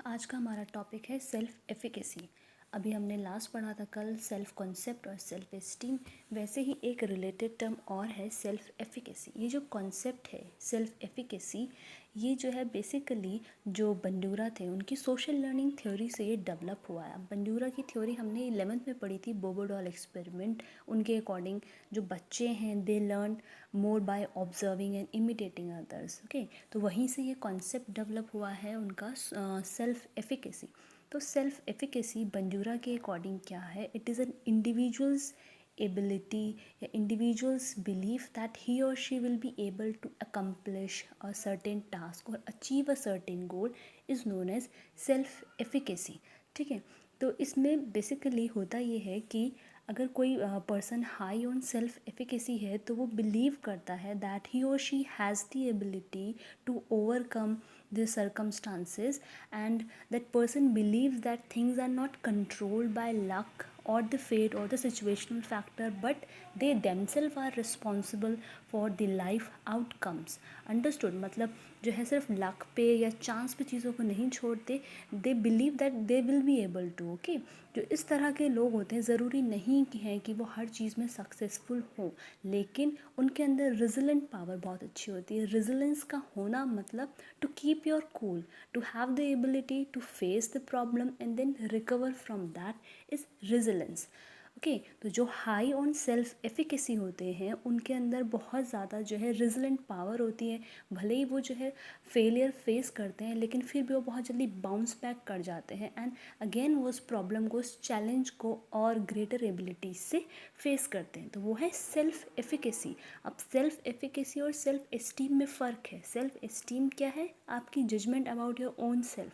आज का हमारा टॉपिक है सेल्फ एफिकेसी। अभी हमने लास्ट पढ़ा था कल सेल्फ कॉन्सेप्ट और सेल्फ एस्टीम। वैसे ही एक रिलेटेड टर्म और है सेल्फ एफिकेसी। ये जो कॉन्सेप्ट है सेल्फ एफिकेसी, ये जो है बेसिकली जो बंडूरा थे उनकी सोशल लर्निंग थ्योरी से ये डेवलप हुआ है। बंडूरा की थ्योरी हमने 11th में पढ़ी थी, बोबोडॉल एक्सपेरिमेंट। उनके अकॉर्डिंग जो बच्चे हैं they learn more by observing and imitating others. Okay, तो वहीं से ये कॉन्सेप्ट डेवलप हुआ है उनका सेल्फ एफिकेसी। तो सेल्फ एफिकेसी बंजूरा के अकॉर्डिंग क्या है? It is an individuals ability या individual's belief that he or she will be able to accomplish a certain task or achieve a certain goal is known as self efficacy। ठीक है, तो इसमें basically होता ये है कि अगर कोई person high on self efficacy है तो वो बिलीव करता है दैट ही और she has the ability to overcome the circumstances, and that person believes that things are not controlled by luck or the fate or the situational factor, but they themselves are responsible for the life outcomes। understood? मतलब जो है सिर्फ luck पे या chance पे चीज़ों को नहीं छोड़ते, they believe that they will be able to. Okay, जो इस तरह के लोग होते हैं ज़रूरी नहीं कि हैं कि वो हर चीज़ में सक्सेसफुल हों, लेकिन उनके अंदर रेजिलेंट पावर बहुत अच्छी होती है। रेजिलेंस का होना मतलब to keep your cool, to have the ability to face the problem and then recover from that is resilience. Okay, तो जो हाई ऑन सेल्फ एफिकेसी होते हैं उनके अंदर बहुत ज़्यादा जो है रेजिलेंट पावर होती है। भले ही वो जो है फेलियर फेस करते हैं लेकिन फिर भी वो बहुत जल्दी बाउंस बैक कर जाते हैं एंड अगेन वो उस प्रॉब्लम को, उस चैलेंज को और ग्रेटर एबिलिटी से फेस करते हैं। तो वो है सेल्फ एफिकेसी। अब सेल्फ एफिकेसी और सेल्फ एस्टीम में फ़र्क है। सेल्फ एस्टीम क्या है? आपकी judgement about your own self,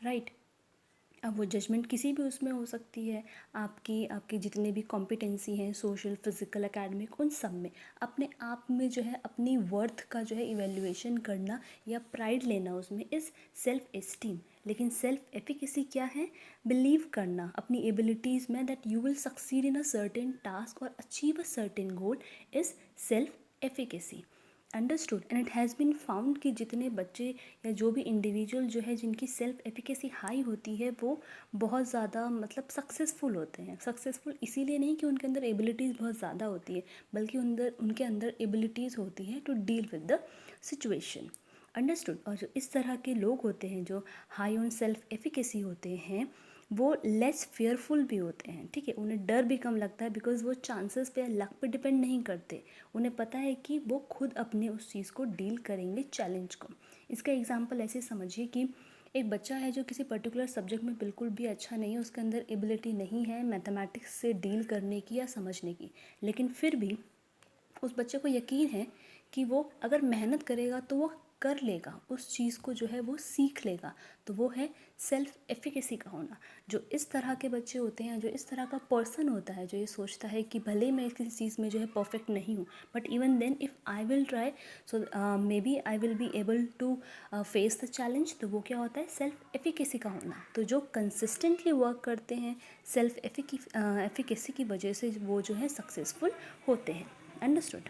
right. अब वो जजमेंट किसी भी उसमें हो सकती है, आपकी जितने भी कॉम्पिटेंसी हैं, सोशल, फिज़िकल, एकेडमिक, उन सब में अपने आप में जो है अपनी वर्थ का जो है इवेल्युएशन करना या प्राइड लेना उसमें इज़ सेल्फ एस्टीम। लेकिन सेल्फ एफिकेसी क्या है? बिलीव करना अपनी एबिलिटीज़ में that you will succeed in a certain task और achieve a certain goal is self efficacy. Understood? And it has been found कि जितने बच्चे या जो भी इंडिविजुअल जो है जिनकी सेल्फ एफिकेसी हाई होती है वो बहुत ज़्यादा मतलब सक्सेसफुल होते हैं। सक्सेसफुल इसीलिए नहीं कि उनके अंदर एबिलिटीज़ बहुत ज़्यादा होती है, बल्कि उनके अंदर एबिलिटीज़ होती हैं to deal with the situation. Understood? और जो इस तरह के लोग होते हैं जो हाई ऑन सेल्फ एफिकेसी होते हैं वो लेस फेयरफुल भी होते हैं। ठीक है, उन्हें डर भी कम लगता है बिकॉज वो चांसेस पे, लक पे डिपेंड नहीं करते। उन्हें पता है कि वो खुद अपने उस चीज़ को डील करेंगे, चैलेंज को। इसका एग्जांपल ऐसे समझिए कि एक बच्चा है जो किसी पर्टिकुलर सब्जेक्ट में बिल्कुल भी अच्छा नहीं है, उसके अंदर एबिलिटी नहीं है मैथमेटिक्स से डील करने की या समझने की, लेकिन फिर भी उस बच्चे को यकीन है कि वो अगर मेहनत करेगा तो वो कर लेगा, उस चीज़ को जो है वो सीख लेगा। तो वो है सेल्फ एफिकेसी का होना। जो इस तरह के बच्चे होते हैं, जो इस तरह का पर्सन होता है जो ये सोचता है कि भले मैं किसी चीज़ में जो है परफेक्ट नहीं हूँ, but even then if I will try so may be I will be able to face the challenge. तो वो क्या होता है? सेल्फ एफिकेसी का होना। तो जो कंसिस्टेंटली वर्क करते हैं सेल्फ एफिकेसी की वजह से वो जो है सक्सेसफुल होते हैं। अंडरस्टूड?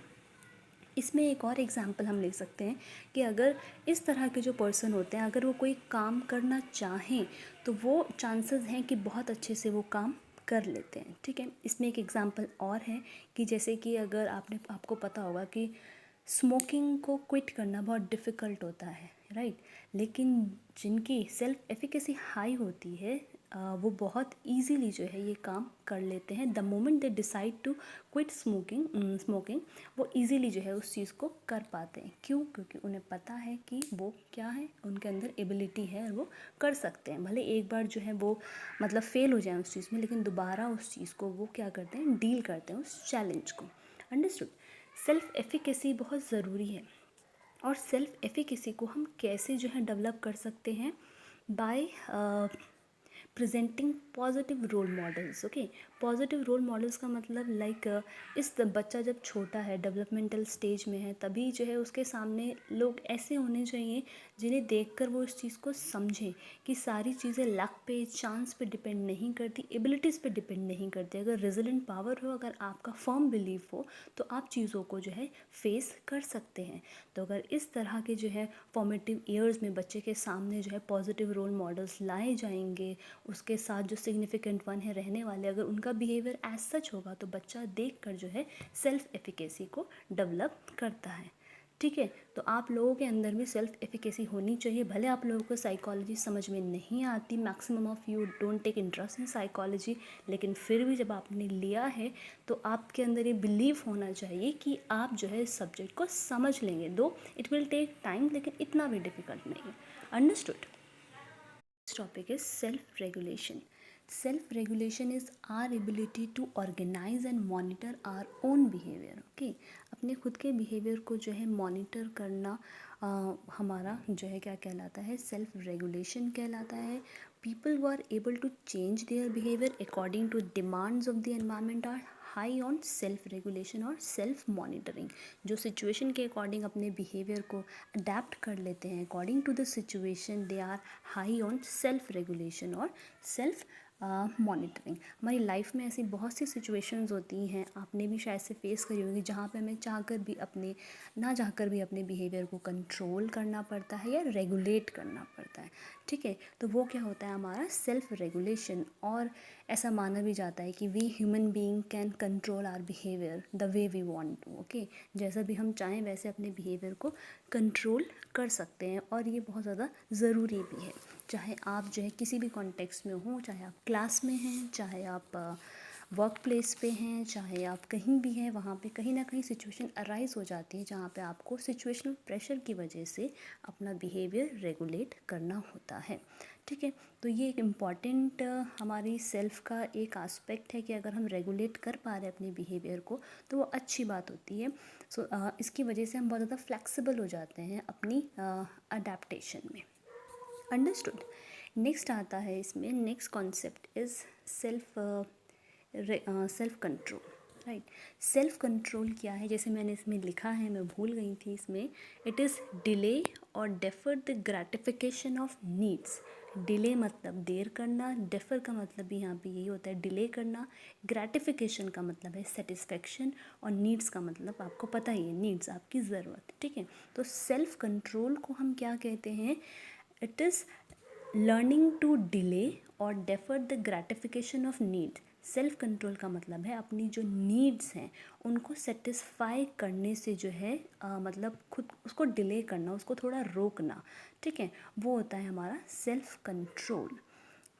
इसमें एक और एग्जांपल हम ले सकते हैं कि अगर इस तरह के जो पर्सन होते हैं अगर वो कोई काम करना चाहें तो वो चांसेस हैं कि बहुत अच्छे से वो काम कर लेते हैं। ठीक है, इसमें एक एग्जांपल और है कि जैसे कि अगर आपको पता होगा कि स्मोकिंग को क्विट करना बहुत डिफ़िकल्ट होता है, राइट। लेकिन जिनकी सेल्फ एफिकेसी हाई होती है वो बहुत इजीली जो है ये काम कर लेते हैं। The moment they decide to quit smoking वो इजीली जो है उस चीज़ को कर पाते हैं। क्यों? क्योंकि उन्हें पता है कि वो क्या है, उनके अंदर एबिलिटी है और वो कर सकते हैं। भले एक बार जो है वो मतलब फ़ेल हो जाए उस चीज़ में, लेकिन दोबारा उस चीज़ को वो क्या करते हैं? डील करते हैं उस चैलेंज को। अंडरस्टूड? सेल्फ एफिकेसी बहुत ज़रूरी है। और सेल्फ एफिकेसी को हम कैसे जो है डेवलप कर सकते हैं? By presenting positive role models. Okay, positive role models का मतलब लाइक इस बच्चा जब छोटा है, डेवलपमेंटल स्टेज में है, तभी जो है उसके सामने लोग ऐसे होने चाहिए जिन्हें देखकर वो इस चीज़ को समझें कि सारी चीज़ें लक पे, चांस पे डिपेंड नहीं करती, एबिलिटीज़ पे डिपेंड नहीं करती। अगर रेजिलेंट पावर हो, अगर आपका फर्म बिलीफ हो, तो आप चीज़ों को जो है फेस कर सकते हैं। तो अगर इस तरह के जो है फॉर्मेटिव ईयर्स में बच्चे के सामने जो है पॉजिटिव रोल मॉडल्स लाए जाएंगे, उसके साथ जो सिग्निफिकेंट वन है रहने वाले, अगर उनका बिहेवियर एज सच होगा, तो बच्चा देखकर जो है सेल्फ एफिकेसी को डेवलप करता है। ठीक है, तो आप लोगों के अंदर भी सेल्फ एफिकेसी होनी चाहिए। भले आप लोगों को साइकोलॉजी समझ में नहीं आती, maximum of you don't take interest in psychology, लेकिन फिर भी जब आपने लिया है तो आपके अंदर ये बिलीव होना चाहिए कि आप जो है इस सब्जेक्ट को समझ लेंगे। दो इट विल टेक टाइम, लेकिन इतना भी डिफिकल्ट नहीं है। Understood. This topic is self-regulation. Self-regulation is our ability to organize and monitor our own behavior. Okay, अपने खुद के behavior को जो है monitor करना हमारा जो है क्या कहलाता है, self regulation कहलाता है। People who are able to change their behavior according to demands of the environment are high on self regulation और सेल्फ मॉनिटरिंग। जो सिचुएशन के अकॉर्डिंग अपने बिहेवियर को अडेप्ट कर लेते हैं, according to the situation they are high on self regulation और self monitoring. हमारी लाइफ में ऐसी बहुत सी सिचुएशंस होती हैं, आपने भी शायद से फेस करी होगी, जहाँ पे हमें चाहकर भी अपने ना चाहकर भी अपने बिहेवियर को कंट्रोल करना पड़ता है या रेगुलेट करना पड़ता है। ठीक है, तो वो क्या होता है हमारा सेल्फ रेगुलेशन। और ऐसा माना भी जाता है कि we human being can control our behaviour the way we want to. Okay, जैसा भी हम चाहें वैसे अपने बिहेवियर को कंट्रोल कर सकते हैं, और ये बहुत ज़्यादा ज़रूरी भी है। चाहे आप जो है किसी भी कॉन्टेक्स्ट में हो, चाहे आप क्लास में हैं, चाहे आप वर्क प्लेस पे हैं, चाहे आप कहीं भी हैं, वहाँ पे कहीं ना कहीं सिचुएशन अराइज हो जाती है जहाँ पे आपको सिचुएशनल प्रेशर की वजह से अपना बिहेवियर रेगुलेट करना होता है। ठीक है, तो ये एक इम्पॉर्टेंट हमारी सेल्फ का एक आस्पेक्ट है कि अगर हम रेगुलेट कर पा रहे हैं अपने बिहेवियर को, तो वो अच्छी बात होती है। सो इसकी वजह से हम बहुत ज़्यादा फ्लेक्सिबल हो जाते हैं अपनी अडेप्टेशन में। अंडरस्टूड। नेक्स्ट आता है इसमें, next concept is self control. Right, self control क्या है, जैसे मैंने इसमें लिखा है, मैं भूल गई थी इसमें, इट इज़ डिले और defer the gratification of needs. Delay मतलब देर करना, डेफर का मतलब भी यहाँ पे यही होता है डिले करना, ग्रेटिफिकेशन का मतलब है सेटिस्फेक्शन, और नीड्स का मतलब आपको पता ही है, नीड्स आपकी ज़रूरत। ठीक है, तो सेल्फ कंट्रोल को हम क्या कहते हैं, it is learning to delay और defer the gratification of need. Self control का मतलब है अपनी जो नीड्स हैं उनको सेटिस्फाई करने से जो है मतलब खुद उसको डिले करना, उसको थोड़ा रोकना। ठीक है, वो होता है हमारा सेल्फ कंट्रोल।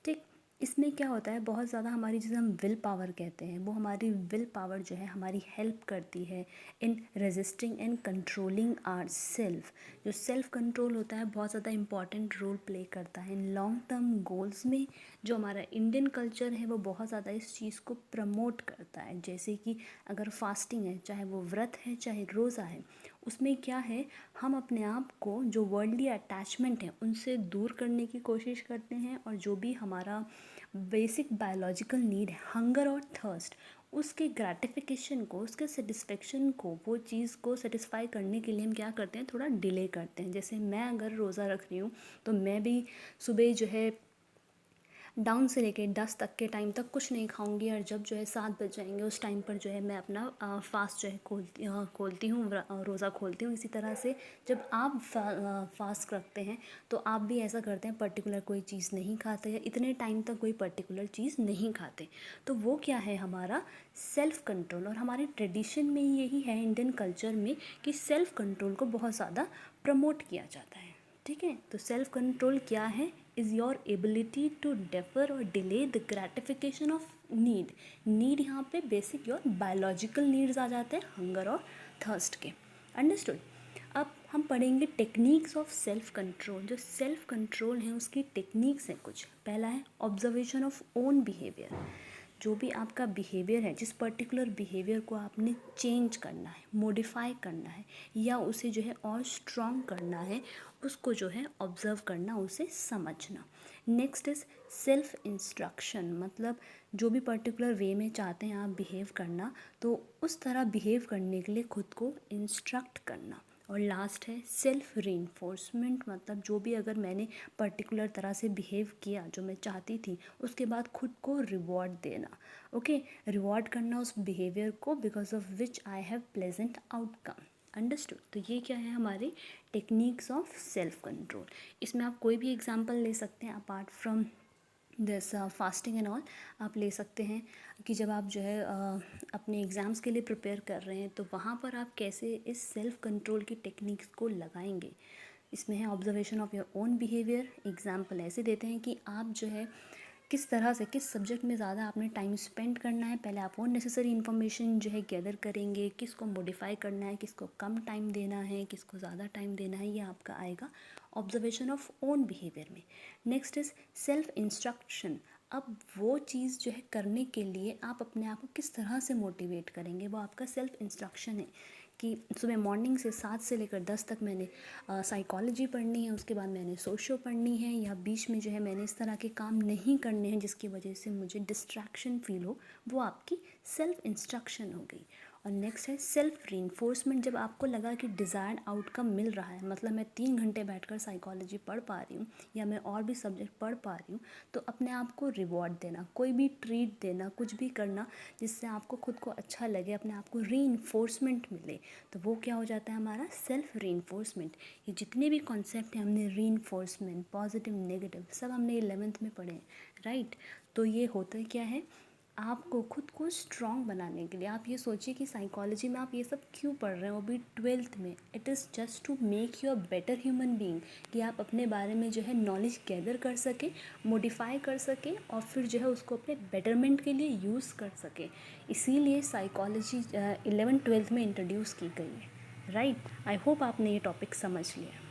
ठीक, इसमें क्या होता है, बहुत ज़्यादा हमारी जिसे हम विल पावर कहते हैं, वो हमारी विल पावर जो है हमारी हेल्प करती है in resisting and controlling our self. जो सेल्फ कंट्रोल होता है बहुत ज़्यादा इंपॉर्टेंट रोल प्ले करता है इन लॉन्ग टर्म गोल्स में। जो हमारा इंडियन कल्चर है वो बहुत ज़्यादा इस चीज़ को प्रमोट करता है। जैसे कि अगर फास्टिंग है, चाहे वो व्रत है चाहे रोज़ा है, उसमें क्या है, हम अपने आप को जो वर्ल्डली अटैचमेंट है उनसे दूर करने की कोशिश करते हैं, और जो भी हमारा बेसिक बायोलॉजिकल नीड है, हंगर और थर्स्ट, उसके ग्रेटिफिकेशन को, उसके सेटिस्फेक्शन को, वो चीज़ को सेटिस्फाई करने के लिए हम क्या करते हैं, थोड़ा डिले करते हैं। जैसे मैं अगर रोज़ा रख रही हूँ तो मैं भी सुबह जो है डाउन से लेके 10 तक के टाइम तक कुछ नहीं खाऊंगी, और जब जो है 7 बज जाएंगे उस टाइम पर जो है मैं अपना फास्ट जो है खोलती हूँ, रोज़ा खोलती हूँ। इसी तरह से जब आप फास्ट रखते हैं तो आप भी ऐसा करते हैं, पर्टिकुलर कोई चीज़ नहीं खाते हैं, इतने टाइम तक कोई पर्टिकुलर चीज़ नहीं खाते। तो वो क्या है हमारा सेल्फ कंट्रोल, और हमारे ट्रेडिशन में यही है इंडियन कल्चर में कि सेल्फ कंट्रोल को बहुत ज़्यादा प्रमोट किया जाता है। ठीक है, तो सेल्फ कंट्रोल क्या है, is your ability to defer और delay the gratification of need. Need यहाँ पे बेसिक योर बायोलॉजिकल नीड्स आ जाते हैं, हंगर और थर्स्ट के। अंडरस्टूड। अब हम पढ़ेंगे टेक्निक्स ऑफ सेल्फ कंट्रोल। जो सेल्फ कंट्रोल है उसकी टेक्निक्स हैं कुछ। पहला है ऑब्जर्वेशन ऑफ ओन बिहेवियर। जो भी आपका बिहेवियर है, जिस पर्टिकुलर बिहेवियर को आपने चेंज करना है, मॉडिफाई करना है, या उसे जो है और स्ट्रॉन्ग करना है, उसको जो है ऑब्ज़र्व करना, उसे समझना। नेक्स्ट इज़ सेल्फ इंस्ट्रक्शन, मतलब जो भी पर्टिकुलर वे में चाहते हैं आप बिहेव करना, तो उस तरह बिहेव करने के लिए खुद को इंस्ट्रक्ट करना। और लास्ट है सेल्फ रीइंफोर्समेंट, मतलब जो भी अगर मैंने पर्टिकुलर तरह से बिहेव किया जो मैं चाहती थी, उसके बाद खुद को रिवॉर्ड देना। ओके, रिवॉर्ड करना उस बिहेवियर को because of which I have pleasant outcome. Understood. तो ये क्या है हमारे टेक्निक्स ऑफ सेल्फ कंट्रोल। इसमें आप कोई भी एग्जांपल ले सकते हैं apart from this fasting and all. आप ले सकते हैं कि जब आप जो है अपने एग्ज़ाम्स के लिए प्रिपेयर कर रहे हैं तो वहाँ पर आप कैसे इस सेल्फ कंट्रोल की टेक्निक्स को लगाएंगे। इसमें है observation of your own behaviour. Example ऐसे देते हैं कि आप जो है किस तरह से किस सब्जेक्ट में ज़्यादा आपने टाइम स्पेंड करना है। पहले आप वो नेसेसरी इन्फॉर्मेशन जो है गैदर करेंगे, किसको मॉडिफाई करना है, किसको कम टाइम देना है, किसको ज़्यादा टाइम देना है, ये आपका आएगा ऑब्जर्वेशन ऑफ ओन बिहेवियर में। Next is self instruction. अब वो चीज़ जो है करने के लिए आप अपने आप को किस तरह से मोटिवेट करेंगे, वो आपका सेल्फ इंस्ट्रक्शन है। कि सुबह मॉर्निंग से 7 से लेकर 10 तक मैंने साइकोलॉजी पढ़नी है, उसके बाद मैंने सोशो पढ़नी है, या बीच में जो है मैंने इस तरह के काम नहीं करने हैं जिसकी वजह से मुझे डिस्ट्रैक्शन फील हो, वो आपकी सेल्फ इंस्ट्रक्शन हो गई। और नेक्स्ट है सेल्फ रीइंफोर्समेंट। जब आपको लगा कि डिज़ायर्ड आउटकम मिल रहा है, मतलब मैं 3 घंटे बैठकर साइकोलॉजी पढ़ पा रही हूँ या मैं और भी सब्जेक्ट पढ़ पा रही हूँ, तो अपने आप को रिवॉर्ड देना, कोई भी ट्रीट देना, कुछ भी करना जिससे आपको खुद को अच्छा लगे, अपने आप को रीइंफोर्समेंट मिले, तो वो क्या हो जाता है हमारा सेल्फ रीइंफोर्समेंट। ये जितने भी कॉन्सेप्ट हैं हमने रीइंफोर्समेंट, पॉजिटिव, नेगेटिव, सब हमने 11th में पढ़े हैं, राइट। तो ये होता क्या है, आपको खुद को स्ट्रॉन्ग बनाने के लिए। आप ये सोचिए कि साइकोलॉजी में आप ये सब क्यों पढ़ रहे हैं, वो भी 12th में। It is just to make you a better human being, कि आप अपने बारे में जो है नॉलेज गैदर कर सकें, मॉडिफाई कर सकें, और फिर जो है उसको अपने बेटरमेंट के लिए यूज़ कर सकें। इसीलिए साइकोलॉजी 11th 12th में इंट्रोड्यूस की गई है, राइट। आई होप आपने ये टॉपिक समझ लिया।